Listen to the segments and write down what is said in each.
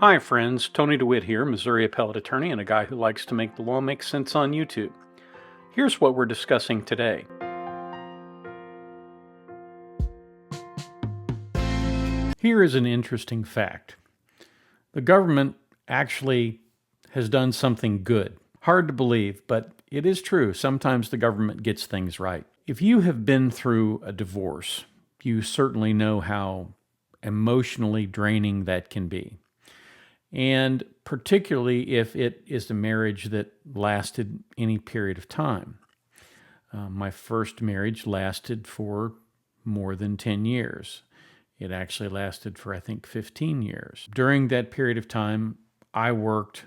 Hi friends, Tony DeWitt here, Missouri appellate attorney and a guy who likes to make the law make sense on YouTube. Here's what we're discussing today. Here is an interesting fact. The government actually has done something good. Hard to believe, but it is true. Sometimes the government gets things right. If you have been through a divorce, you certainly know how emotionally draining that can be. And particularly if it is a marriage that lasted any period of time. My first marriage lasted for more than 10 years. It actually lasted for, I think, 15 years. During that period of time, I worked.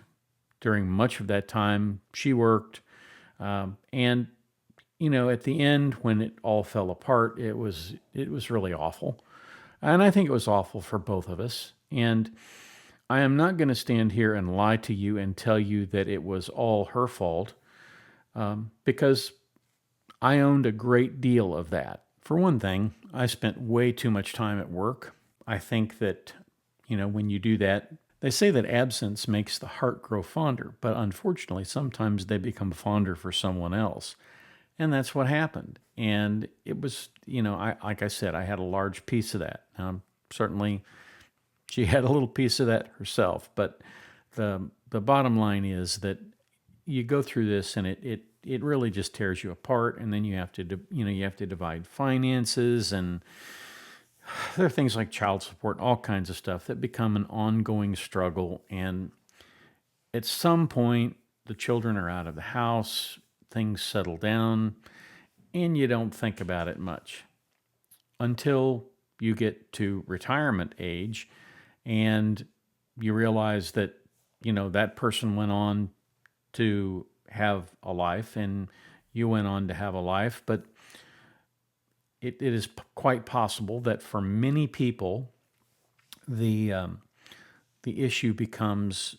During much of that time, she worked. And, at the end, when it all fell apart, it was really awful. And I think it was awful for both of us. And I am not going to stand here and lie to you and tell you that it was all her fault, because I owned a great deal of that. For one thing, I spent way too much time at work. I think that, when you do that, they say that absence makes the heart grow fonder, but unfortunately, sometimes they become fonder for someone else. And that's what happened. And it was, like I said, I had a large piece of that. Certainly, she had a little piece of that herself, but the bottom line is that you go through this and it really just tears you apart, and then you have to divide finances, and there are things like child support, all kinds of stuff that become an ongoing struggle. And at some point, the children are out of the house, things settle down, and you don't think about it much until you get to retirement age. And you realize that, that person went on to have a life and you went on to have a life. But it is quite possible that for many people, the issue becomes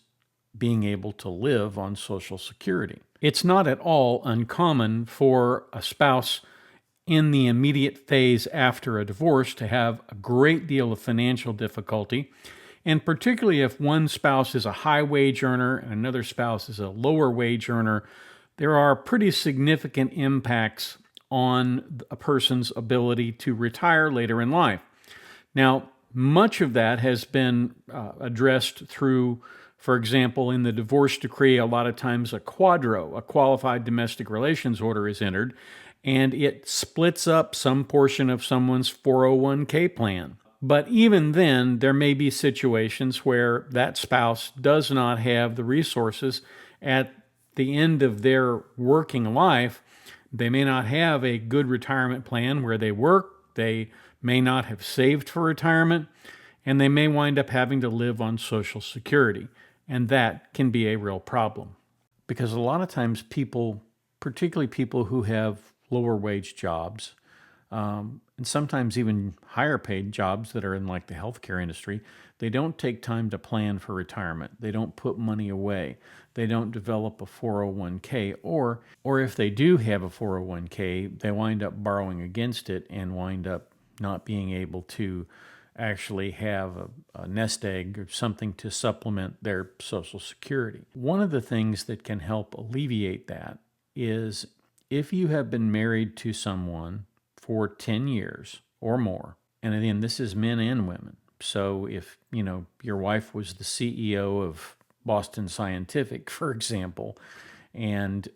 being able to live on Social Security. It's not at all uncommon for a spouse in the immediate phase after a divorce to have a great deal of financial difficulty. And particularly if one spouse is a high wage earner and another spouse is a lower wage earner, there are pretty significant impacts on a person's ability to retire later in life. Now, much of that has been addressed through, for example, in the divorce decree, a lot of times a quadro, a qualified domestic relations order, is entered, and it splits up some portion of someone's 401k plan. But even then, there may be situations where that spouse does not have the resources at the end of their working life. They may not have a good retirement plan where they work. They may not have saved for retirement, and they may wind up having to live on Social Security. And that can be a real problem, because a lot of times people, particularly people who have lower wage jobs, and sometimes even higher paid jobs that are in like the healthcare industry, they don't take time to plan for retirement. They don't put money away. They don't develop a 401k, or if they do have a 401k, they wind up borrowing against it and wind up not being able to actually have a nest egg or something to supplement their Social Security. One of the things that can help alleviate that is if you have been married to someone for 10 years or more, and again, this is men and women. So if, your wife was the CEO of Boston Scientific, for example, and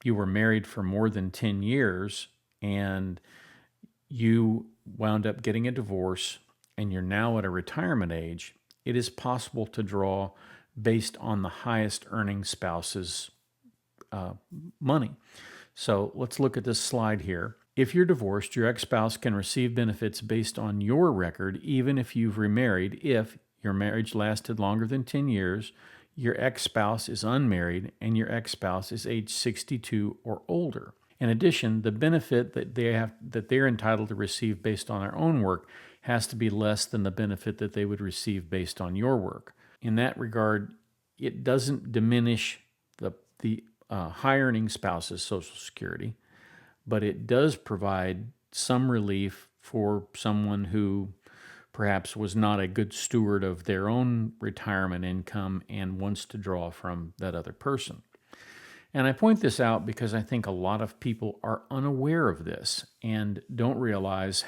you were married for more than 10 years and you wound up getting a divorce and you're now at a retirement age, it is possible to draw based on the highest earning spouse's money. So let's look at this slide here. If you're divorced, your ex-spouse can receive benefits based on your record, even if you've remarried, if your marriage lasted longer than 10 years, your ex-spouse is unmarried, and your ex-spouse is age 62 or older. In addition, the benefit that they're entitled to receive based on their own work has to be less than the benefit that they would receive based on your work. In that regard, it doesn't diminish the high-earning spouse's Social Security, but it does provide some relief for someone who perhaps was not a good steward of their own retirement income and wants to draw from that other person. And I point this out because I think a lot of people are unaware of this and don't realize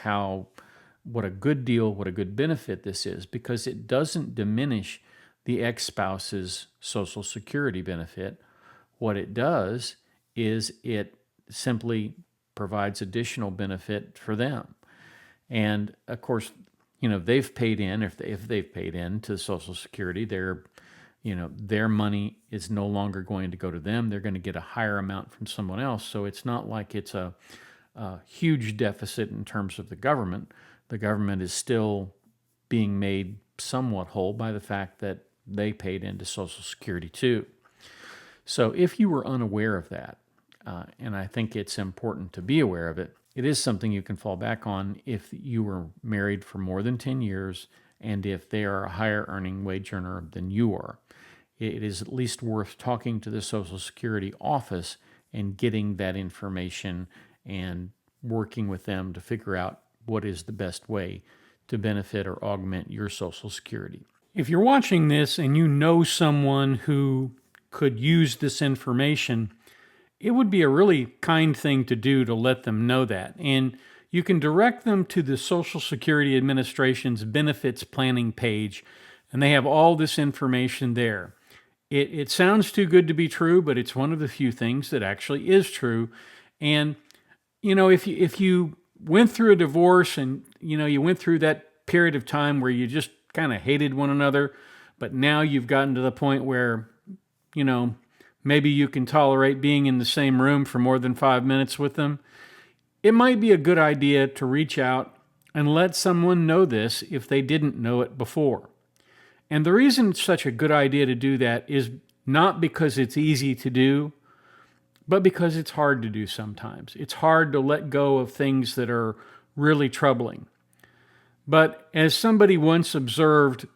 what a good deal, what a good benefit this is, because it doesn't diminish the ex-spouse's Social Security benefit. What it does is it simply provides additional benefit for them. And of course, they've paid in, if they've paid in to Social Security, their money is no longer going to go to them. They're going to get a higher amount from someone else. So it's not like it's a huge deficit in terms of the government. The government is still being made somewhat whole by the fact that they paid into Social Security too. So if you were unaware of that, and I think it's important to be aware of it, it is something you can fall back on if you were married for more than 10 years and if they are a higher earning wage earner than you are. It is at least worth talking to the Social Security office and getting that information and working with them to figure out what is the best way to benefit or augment your Social Security. If you're watching this and you know someone who could use this information, it would be a really kind thing to do to let them know that. And you can direct them to the Social Security Administration's benefits planning page, and they have all this information there. It sounds too good to be true, but it's one of the few things that actually is true. And, if you went through a divorce and, you went through that period of time where you just kind of hated one another, but now you've gotten to the point where, maybe you can tolerate being in the same room for more than 5 minutes with them, it might be a good idea to reach out and let someone know this if they didn't know it before. And the reason it's such a good idea to do that is not because it's easy to do, but because it's hard to do sometimes. It's hard to let go of things that are really troubling. But as somebody once observed,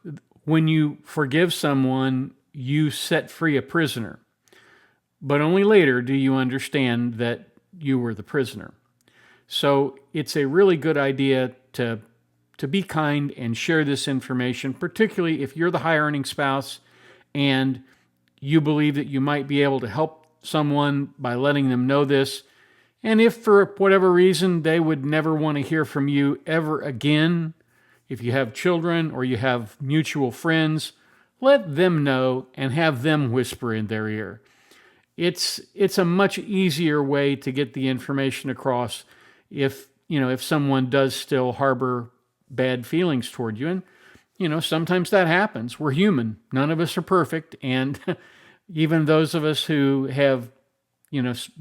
when you forgive someone, you set free a prisoner. But only later do you understand that you were the prisoner. So it's a really good idea to be kind and share this information, particularly if you're the high earning spouse and you believe that you might be able to help someone by letting them know this. And if for whatever reason they would never want to hear from you ever again, if you have children or you have mutual friends, let them know and have them whisper in their ear. It's a much easier way to get the information across if someone does still harbor bad feelings toward you. And, sometimes that happens. We're human. None of us are perfect. And even those of us who have,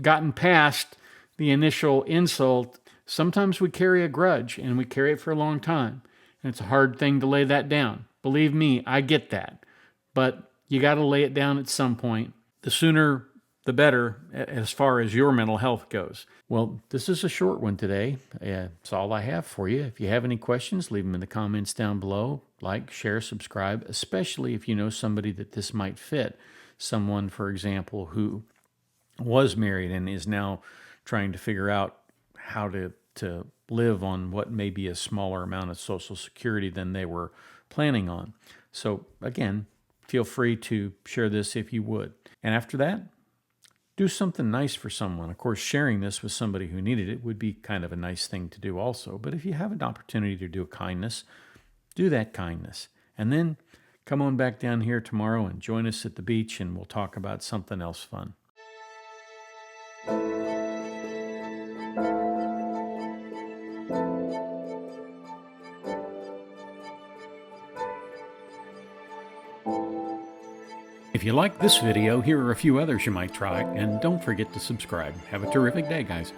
gotten past the initial insult, sometimes we carry a grudge and we carry it for a long time. And it's a hard thing to lay that down. Believe me, I get that. But you got to lay it down at some point. The sooner, the better as far as your mental health goes. Well, this is a short one today. That's all I have for you. If you have any questions, leave them in the comments down below. Like, share, subscribe, especially if you know somebody that this might fit. Someone, for example, who was married and is now trying to figure out how to live on what may be a smaller amount of Social Security than they were planning on. So again, feel free to share this if you would. And after that, do something nice for someone. Of course, sharing this with somebody who needed it would be kind of a nice thing to do also. But if you have an opportunity to do a kindness, do that kindness. And then come on back down here tomorrow and join us at the beach and we'll talk about something else fun. If you like this video, here are a few others you might try, and don't forget to subscribe. Have a terrific day, guys.